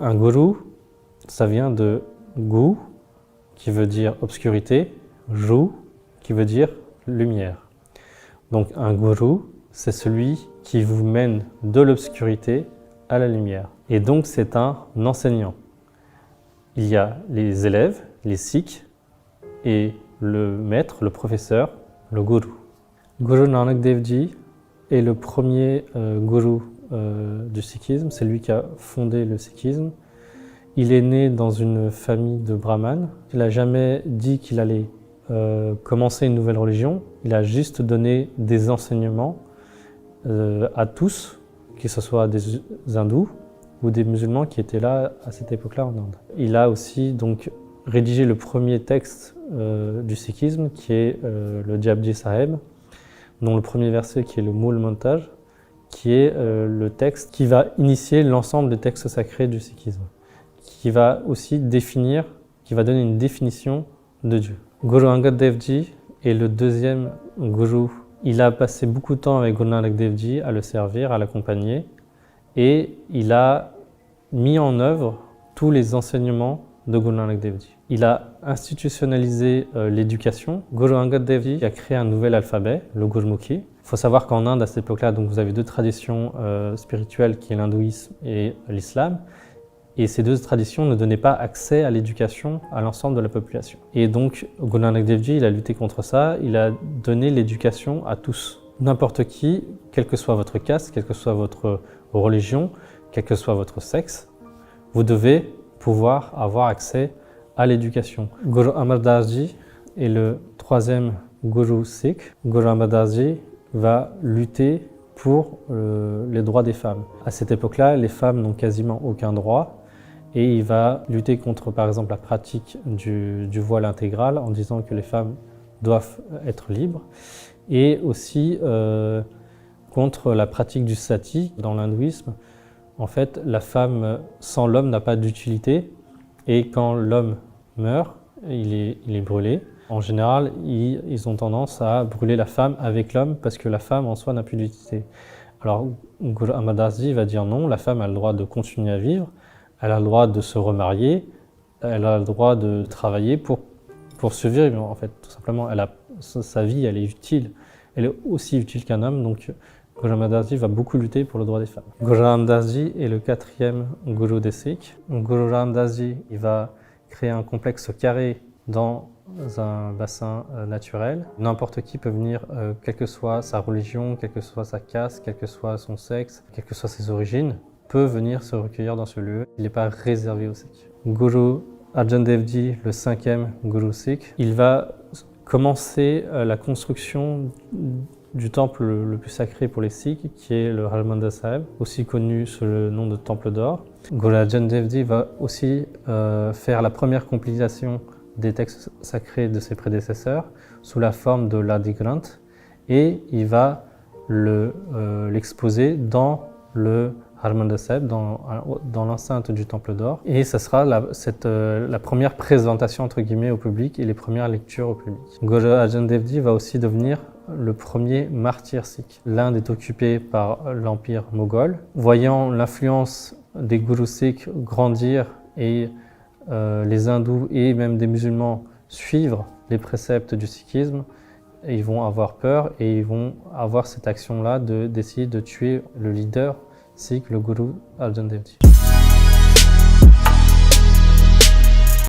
Un guru, ça vient de gu, qui veut dire obscurité, ru, qui veut dire lumière. Donc un guru, c'est celui qui vous mène de l'obscurité à la lumière. Et donc c'est un enseignant. Il y a les élèves, les sikhs, et le maître, le professeur, le guru. Guru Nanak Dev Ji est le premier guru du sikhisme, c'est lui qui a fondé le sikhisme. Il est né dans une famille de brahmanes. Il n'a jamais dit qu'il allait commencer une nouvelle religion. Il a juste donné des enseignements à tous, que ce soit des hindous ou des musulmans qui étaient là à cette époque-là en Inde. Il a aussi donc rédigé le premier texte du sikhisme qui est le Japji Sahib, dont le premier verset qui est le Mool Montage, qui est le texte qui va initier l'ensemble des textes sacrés du sikhisme, qui va aussi définir, qui va donner une définition de Dieu. Guru Angad Dev Ji est le deuxième guru. Il a passé beaucoup de temps avec Guru Nanak Dev Ji à le servir, à l'accompagner, et il a mis en œuvre tous les enseignements de Guru Nanak Dev Ji. Il a institutionnalisé l'éducation. Guru Angad Dev Ji a créé un nouvel alphabet, le Gurmukhi. Il faut savoir qu'en Inde, à cette époque-là, donc vous avez deux traditions spirituelles, qui est l'hindouisme et l'islam. Et ces deux traditions ne donnaient pas accès à l'éducation à l'ensemble de la population. Et donc, Guru Nanak Dev Ji, il a lutté contre ça, il a donné l'éducation à tous. N'importe qui, quelle que soit votre caste, quelle que soit votre religion, quel que soit votre sexe, vous devez pouvoir avoir accès à l'éducation. Guru Amar Das Ji est le troisième guru sikh. Guru Amar Das Ji va lutter pour les droits des femmes. À cette époque-là, les femmes n'ont quasiment aucun droit et il va lutter contre, par exemple, la pratique du voile intégral en disant que les femmes doivent être libres et aussi contre la pratique du sati. Dans l'hindouisme, en fait, la femme sans l'homme n'a pas d'utilité et quand l'homme meurt, il est brûlé. En général, ils ont tendance à brûler la femme avec l'homme parce que la femme en soi n'a plus d'utilité. Alors, Guru Amar Das Ji va dire non, la femme a le droit de continuer à vivre, elle a le droit de se remarier, elle a le droit de travailler pour survivre en fait, tout simplement. Sa vie, elle est utile, elle est aussi utile qu'un homme, donc Guru Amar Das Ji va beaucoup lutter pour le droit des femmes. Guru Ram Das Ji est le quatrième guru des Sikhs. Guru Ram Das Ji, il va créer un complexe carré dans un bassin naturel. N'importe qui peut venir, quelle que soit sa religion, quelle que soit sa caste, quel que soit son sexe, quelles que soient ses origines, peut venir se recueillir dans ce lieu. Il n'est pas réservé aux Sikhs. Guru Arjan Dev Ji, le cinquième guru sikh, il va commencer la construction du temple le plus sacré pour les Sikhs, qui est le Harmandir Sahib, aussi connu sous le nom de Temple d'Or. Guru Arjan Dev Ji va aussi faire la première compilation des textes sacrés de ses prédécesseurs sous la forme de l'Adi Granth et il va l'exposer dans le Harmandir Sahib, dans l'enceinte du Temple d'Or. Et ça sera la première présentation entre guillemets au public et les premières lectures au public. Guru Arjan Dev Ji va aussi devenir le premier martyr sikh. L'Inde est occupée par l'empire moghol. Voyant l'influence des gurus sikhs grandir et les hindous et même des musulmans suivre les préceptes du sikhisme, ils vont avoir peur et ils vont avoir cette action-là d'essayer de tuer le leader sikh, le guru Arjan Dev Ji.